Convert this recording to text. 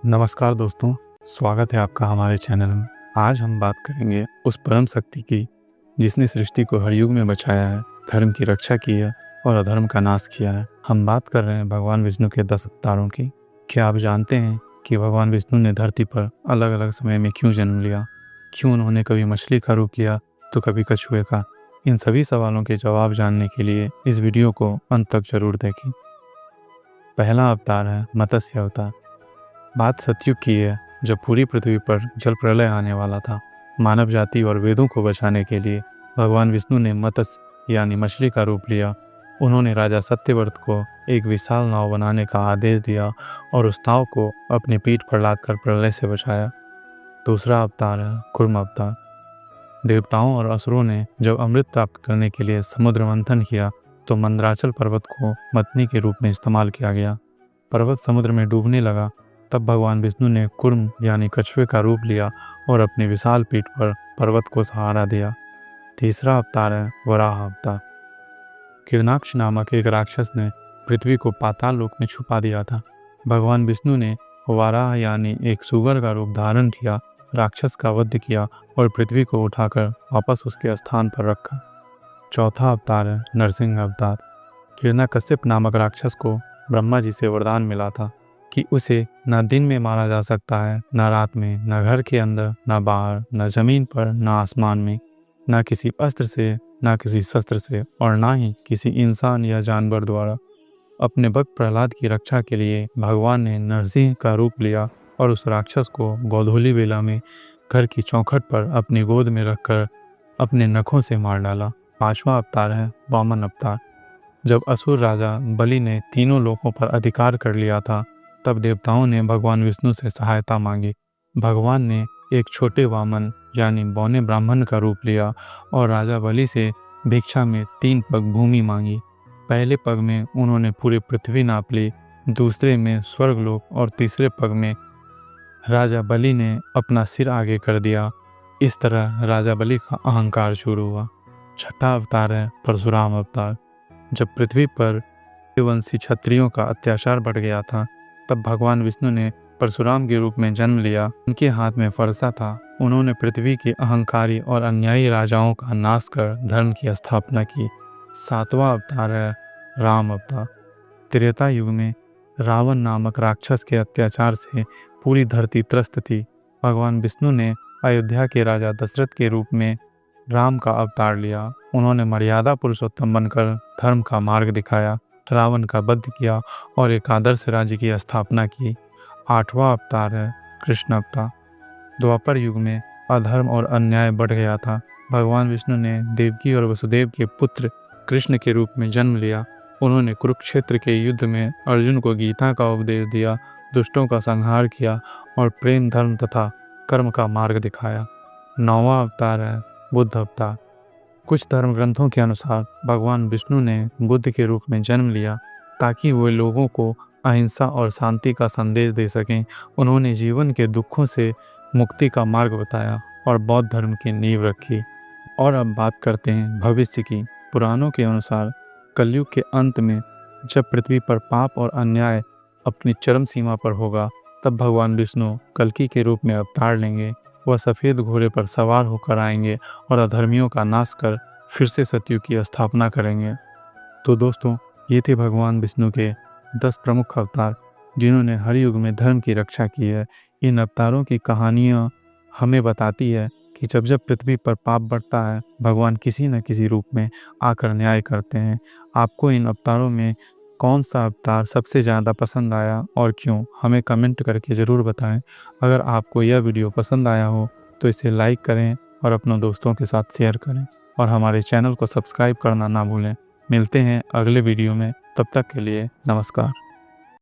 नमस्कार दोस्तों, स्वागत है आपका हमारे चैनल में। आज हम बात करेंगे उस परम शक्ति की जिसने सृष्टि को हर युग में बचाया है, धर्म की रक्षा की है और अधर्म का नाश किया है। हम बात कर रहे हैं भगवान विष्णु के 10 अवतारों की। क्या आप जानते हैं कि भगवान विष्णु ने धरती पर अलग अलग समय में क्यों जन्म लिया? क्यों उन्होंने कभी मछली का रूप लिया तो कभी कछुए का? इन सभी सवालों के जवाब जानने के लिए इस वीडियो को अंत तक जरूर देखें। पहला अवतार है मत्स्य अवतार। बात सतयुग की है, जब पूरी पृथ्वी पर जल प्रलय आने वाला था। मानव जाति और वेदों को बचाने के लिए भगवान विष्णु ने मत्स्य यानी मछली का रूप लिया। उन्होंने राजा सत्यव्रत को एक विशाल नाव बनाने का आदेश दिया और उस नाव को अपनी पीठ पर लादकर प्रलय से बचाया। दूसरा अवतार है कूर्म अवतार। देवताओं और असुरों ने जब अमृत प्राप्त करने के लिए समुद्र मंथन किया तो मंदराचल पर्वत को मथनी के रूप में इस्तेमाल किया गया। पर्वत समुद्र में डूबने लगा, तब भगवान विष्णु ने कूर्म यानी कछुए का रूप लिया और अपनी विशाल पीठ पर पर्वत को सहारा दिया। तीसरा अवतार है वराह अवतार। किरणाक्ष नामक एक राक्षस ने पृथ्वी को पाताल लोक में छुपा दिया था। भगवान विष्णु ने वराह यानी एक सुगर का रूप धारण किया, राक्षस का वध किया और पृथ्वी को उठाकर वापस उसके स्थान पर रखा। चौथा अवतार है नरसिंह अवतार। हिरण्यकश्यप नामक राक्षस को ब्रह्मा जी से वरदान मिला था कि उसे न दिन में मारा जा सकता है, न रात में, न घर के अंदर, न बाहर, न जमीन पर, न आसमान में, न किसी अस्त्र से, न किसी शस्त्र से और न ही किसी इंसान या जानवर द्वारा। अपने भक्त प्रहलाद की रक्षा के लिए भगवान ने नरसिंह का रूप लिया और उस राक्षस को गोधूली बेला में घर की चौखट पर अपनी गोद में रखकर अपने नखों से मार डाला। पांचवा अवतार है वामन अवतार। जब असुर राजा बलि ने तीनों लोकों पर अधिकार कर लिया था, तब देवताओं ने भगवान विष्णु से सहायता मांगी। भगवान ने एक छोटे वामन यानी बौने ब्राह्मण का रूप लिया और राजा बलि से भिक्षा में 3 पग भूमि मांगी। पहले पग में उन्होंने पूरी पृथ्वी नाप ली, दूसरे में स्वर्गलोक और तीसरे पग में राजा बलि ने अपना सिर आगे कर दिया। इस तरह राजा बलि का अहंकार शुरू हुआ। छठा अवतार है परशुराम अवतार। जब पृथ्वी पर वंशी क्षत्रियों का अत्याचार बढ़ गया था, तब भगवान विष्णु ने परशुराम के रूप में जन्म लिया। उनके हाथ में फरसा था। उन्होंने पृथ्वी के अहंकारी और अन्यायी राजाओं का नाश कर धर्म की स्थापना की। सातवां अवतार है राम अवतार। त्रेता युग में रावण नामक राक्षस के अत्याचार से पूरी धरती त्रस्त थी। भगवान विष्णु ने अयोध्या के राजा दशरथ के रूप में राम का अवतार लिया। उन्होंने मर्यादा पुरुषोत्तम बनकर धर्म का मार्ग दिखाया, रावण का वध किया और एक आदर्श राज्य की स्थापना की। आठवां अवतार है कृष्ण अवतार। द्वापर युग में अधर्म और अन्याय बढ़ गया था। भगवान विष्णु ने देवकी और वसुदेव के पुत्र कृष्ण के रूप में जन्म लिया। उन्होंने कुरुक्षेत्र के युद्ध में अर्जुन को गीता का उपदेश दिया, दुष्टों का संहार किया और प्रेम, धर्म तथा कर्म का मार्ग दिखाया। नौवां अवतार है बुद्ध अवतार। कुछ धर्म ग्रंथों के अनुसार भगवान विष्णु ने बुद्ध के रूप में जन्म लिया ताकि वे लोगों को अहिंसा और शांति का संदेश दे सकें। उन्होंने जीवन के दुखों से मुक्ति का मार्ग बताया और बौद्ध धर्म की नींव रखी। और अब बात करते हैं भविष्य की। पुराणों के अनुसार कलयुग के अंत में जब पृथ्वी पर पाप और अन्याय अपनी चरम सीमा पर होगा, तब भगवान विष्णु कल्कि के रूप में अवतार लेंगे। वह सफ़ेद घोड़े पर सवार होकर आएंगे और अधर्मियों का नाश कर फिर से सतयुग की स्थापना करेंगे। तो दोस्तों, ये थे भगवान विष्णु के 10 प्रमुख अवतार जिन्होंने हर युग में धर्म की रक्षा की है। इन अवतारों की कहानियाँ हमें बताती है कि जब जब पृथ्वी पर पाप बढ़ता है, भगवान किसी न किसी रूप में आकर न्याय करते हैं। आपको इन अवतारों में कौन सा अवतार सबसे ज़्यादा पसंद आया और क्यों, हमें कमेंट करके ज़रूर बताएं। अगर आपको यह वीडियो पसंद आया हो तो इसे लाइक करें और अपने दोस्तों के साथ शेयर करें और हमारे चैनल को सब्सक्राइब करना ना भूलें। मिलते हैं अगले वीडियो में, तब तक के लिए नमस्कार।